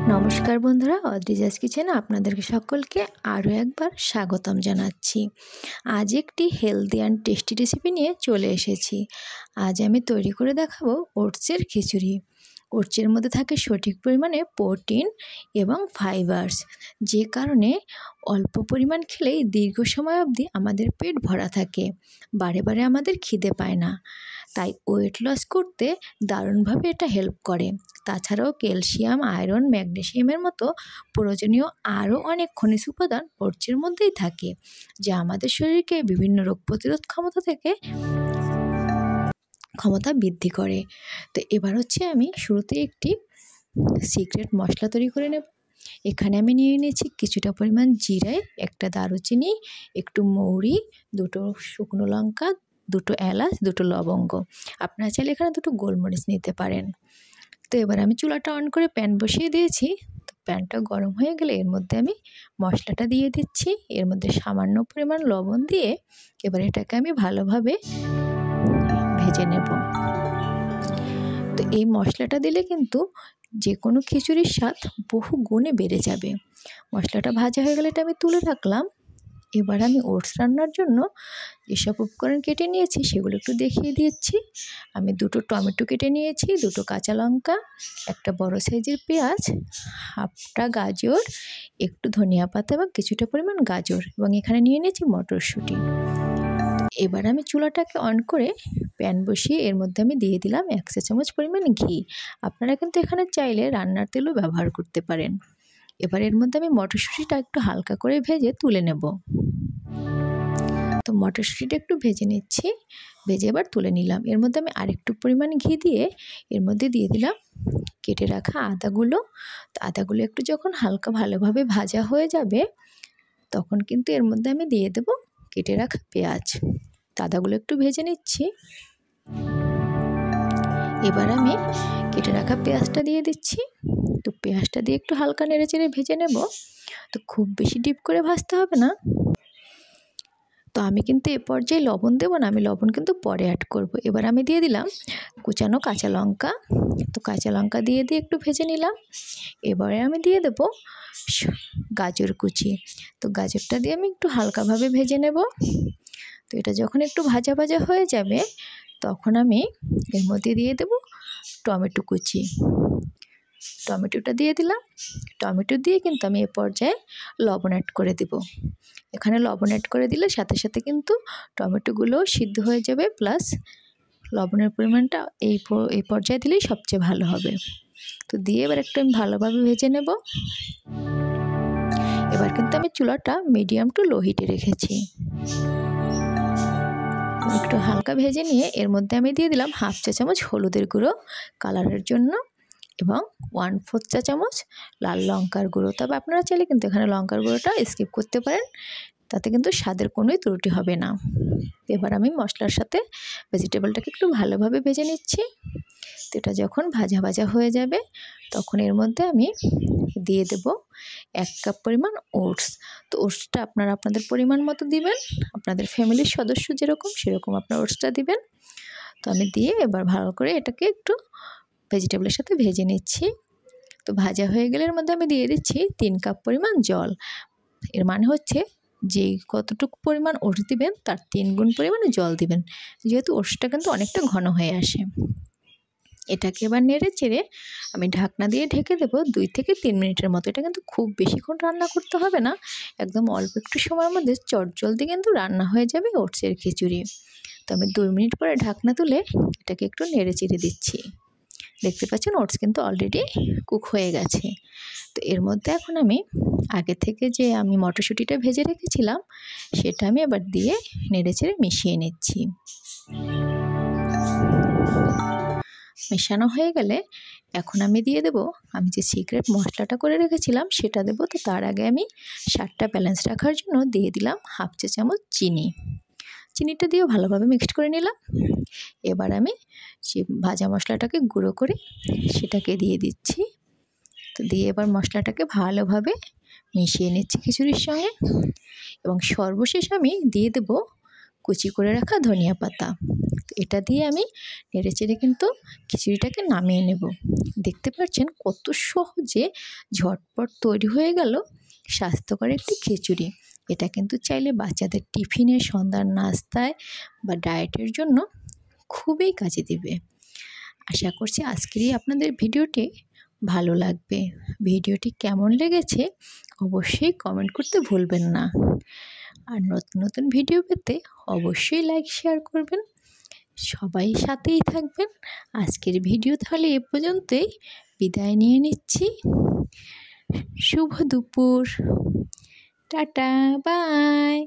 নমস্কার বন্ধুরা, অদ্রিজাস কিচেনে আপনাদেরকে সকলকে আরও একবার স্বাগতম জানাচ্ছি। আজ একটি হেলদি অ্যান্ড টেস্টি রেসিপি নিয়ে চলে এসেছি। আজ আমি তৈরি করে দেখাবো ওটসের খিচুড়ি। ওটসের মধ্যে থাকে সঠিক পরিমাণে প্রোটিন এবং ফাইবার্স, যে কারণে অল্প পরিমাণ খেলেই দীর্ঘ সময় অবধি আমাদের পেট ভরা থাকে, বারে বারে আমাদের খিদে পায় না। তাই ওয়েট লস করতে দারুণভাবে এটা হেল্প করে। তাছাড়াও ক্যালসিয়াম, আয়রন, ম্যাগনেসিয়ামের মতো প্রয়োজনীয় আরও অনেক খনিজ উপাদান ওটসের মধ্যেই থাকে, যা আমাদের শরীরকে বিভিন্ন রোগ প্রতিরোধ ক্ষমতা বৃদ্ধি করে। তো এবার আমি শুরুতে একটি সিক্রেট মশলা তৈরি করে নেব। এখানে আমি নিয়ে নিয়েছি কিছুটা পরিমাণ জিরে, একটা দারুচিনি, একটু মৌরি, দুটো শুকনো লঙ্কা, দুটো এলাচ, দুটো লবঙ্গ। আপনারা চাইলে এখানে দুটো গোলমরিচ নিতে পারেন। তো এবার আমি চুলাটা অন করে প্যান বসিয়ে দিয়েছি। তো প্যানটা গরম হয়ে গেলে এর মধ্যে আমি মশলাটা দিয়ে দিচ্ছি। এর মধ্যে সামান্য পরিমাণ লবণ দিয়ে এবার এটাকে আমি ভালোভাবে ভেজে নেব। তো এই মশলাটা দিলে কিন্তু যে কোনো খিচুড়ির স্বাদ বহু গুণে বেড়ে যাবে। মশলাটা ভাজা হয়ে গেলে এটা আমি তুলে রাখলাম। এবার আমি ওটস রান্নার জন্য যেসব উপকরণ কেটে নিয়েছি সেগুলো একটু দেখিয়ে দিচ্ছি। আমি দুটো টমেটো কেটে নিয়েছি, দুটো কাঁচা লঙ্কা, একটা বড় সাইজের পেঁয়াজ, হাফটা গাজর, একটু ধনিয়া পাতা এবং কিছুটা পরিমাণ গাজর, এবং এখানে নিয়ে নিয়েছি মটরশুঁটি। এবার আমি চুলাটাকে অন করে প্যান বসিয়ে এর মধ্যে আমি দিয়ে দিলাম 1 চা চামচ পরিমাণ ঘি। আপনারা কিন্তু এখানে চাইলে রান্নার তেলও ব্যবহার করতে পারেন। এবার এর মধ্যে আমি মটরশুঁটিটা একটু হালকা করে ভেজে তুলে নেব। তো মটরশুঁটিটা একটু ভেজে নিচ্ছি, ভেজে এবার তুলে নিলাম। এর মধ্যে আমি আরেকটু পরিমাণ ঘি দিয়ে এর মধ্যে দিয়ে দিলাম কেটে রাখা আদাগুলো। তো আদাগুলো একটু যখন হালকা ভালোভাবে ভাজা হয়ে যাবে তখন কিন্তু এর মধ্যে আমি দিয়ে দেব কেটে রাখা পেঁয়াজ। তো আদাগুলো একটু ভেজে নিচ্ছি। এবার আমি কেটে রাখা পেঁয়াজটা দিয়ে দিচ্ছি। তো পেঁয়াজটা দিয়ে একটু হালকা নেড়েচেড়ে ভেজে নেব। তো খুব বেশি ডিপ করে ভাজতে হবে না। তো আমি কিন্তু এ পর্যায়ে লবণ দেবো না, আমি লবণ কিন্তু পরে অ্যাড করব। এবার আমি দিয়ে দিলাম কুচানো কাঁচা লঙ্কা। তো কাঁচা লঙ্কা দিয়ে একটু ভেজে নিলাম। এবারে আমি দিয়ে দেব গাজর কুচি। তো গাজরটা দিয়ে আমি একটু হালকাভাবে ভেজে নেব। তো এটা যখন একটু ভাজা ভাজা হয়ে যাবে তখন আমি এর মধ্যে দিয়ে দেব টমেটো কুচি। টমেটোটা দিয়ে দিলাম। টমেটো দিয়ে কিন্তু আমি এ পর্যায়ে লবণ অ্যাড করে দেব। এখানে লবণ অ্যাড করে দিলে সাথে সাথে কিন্তু টমেটোগুলোও সিদ্ধ হয়ে যাবে, প্লাস লবণের পরিমাণটা এই পর্যায়ে দিলেই সবচেয়ে ভালো হবে। তো দিয়ে এবার একটু আমি ভালোভাবে ভেজে নেব। এবার কিন্তু আমি চুলাটা মিডিয়াম টু লো হিটে রেখেছি। একটু হালকা ভেজে নিয়ে এর মধ্যে আমি দিয়ে দিলাম 1/2 চা চামচ হলুদের গুঁড়ো কালারের জন্য এবং 1/4 চা চামচ লাল লঙ্কার গুঁড়ো। তবে আপনারা চাইলে কিন্তু এখানে লঙ্কার গুঁড়োটা স্কিপ করতে পারেন, তাতে কিন্তু স্বাদের কোনোই ত্রুটি হবে না। এবার আমি মশলার সাথে ভেজিটেবলটাকে একটু ভালোভাবে ভেজে নিচ্ছি। তো এটা যখন ভাজা ভাজা হয়ে যাবে তখন এর মধ্যে আমি দিয়ে দেব 1 কাপ পরিমাণ ওটস। তো ওটসটা আপনারা আপনাদের পরিমাণ মতো দিবেন, আপনাদের ফ্যামিলির সদস্য যেরকম সেরকম আপনার ওটসটা দিবেন। তো আমি দিয়ে এবার ভালো করে এটাকে একটু ভেজিটেবলের সাথে ভেজে নিচ্ছি। তো ভাজা হয়ে গেলে এর মধ্যে আমি দিয়ে দিচ্ছি 3 কাপ পরিমাণ জল। এর মানে হচ্ছে যেই কতটুকু পরিমাণ ওটস দিবেন তার 3 গুণ পরিমাণে জল দিবেন, যেহেতু ওটসটা কিন্তু অনেকটা ঘন হয়ে আসে। এটাকে এবার নেড়ে চেড়ে আমি ঢাকনা দিয়ে ঢেকে দেবো 2 থেকে 3 মিনিটের মতো। এটা কিন্তু খুব বেশিক্ষণ রান্না করতে হবে না, একদম অল্প একটু সময়ের মধ্যে চটজলদি কিন্তু রান্না হয়ে যাবে ওটসের খিচুড়ি। তো আমি 2 মিনিট পরে ঢাকনা তুলে এটাকে একটু নেড়ে চেড়ে দিচ্ছি। দেখতে পাচ্ছেন ওটস কিন্তু অলরেডি কুক হয়ে গেছে। তো এর মধ্যে এখন আমি আগে থেকে যে আমি মটরশুঁটিটা ভেজে রেখেছিলাম সেটা আমি এবার দিয়ে নেড়েচেড়ে মিশিয়ে নিচ্ছি। মেশানো হয়ে গেলে এখন আমি দিয়ে দেব আমি যে সিক্রেট মশলাটা করে রেখেছিলাম সেটা দেব। তো তার আগে আমি স্বাদটা ব্যালেন্স রাখার জন্য দিয়ে দিলাম 1/2 চা চামচ চিনি। চিনিটা দিয়েও ভালোভাবে মিক্সড করে নিলাম। এবার আমি যে ভাজা মশলাটাকে গুঁড়ো করে সেটাকে দিয়ে দিচ্ছি। তো দিয়ে এবার মশলাটাকে ভালোভাবে মিশিয়ে নিচ্ছি খিচুড়ির সঙ্গে, এবং সর্বশেষ আমি দিয়ে দেব কুচি করে রাখা ধনিয়া পাতা। এটা দিয়ে আমি নেড়েচেড়ে কিন্তু খিচুড়িটাকে নামিয়ে নেব। দেখতে পাচ্ছেন কত সহজে ঝটপট তৈরি হয়ে গেল স্বাস্থ্যকর একটি খিচুড়ি। এটা কিন্তু চাইলে বাচ্চাদের টিফিনে, সন্ধ্যার নাস্তায় বা ডায়েটের জন্য খুবই কাজে দিবে। আশা করছি আজকেরই আপনাদের ভিডিওটি ভালো লাগবে। ভিডিওটি কেমন লেগেছে অবশ্যই কমেন্ট করতে ভুলবেন না। আর নতুন নতুন ভিডিও পেতে অবশ্যই লাইক শেয়ার করবেন। সবাই সাথেই থাকবেন। আজকের ভিডিও তাহলে এ পর্যন্তই, বিদায় নিয়ে নিচ্ছি। শুভ দুপুর, টাটা, বাই।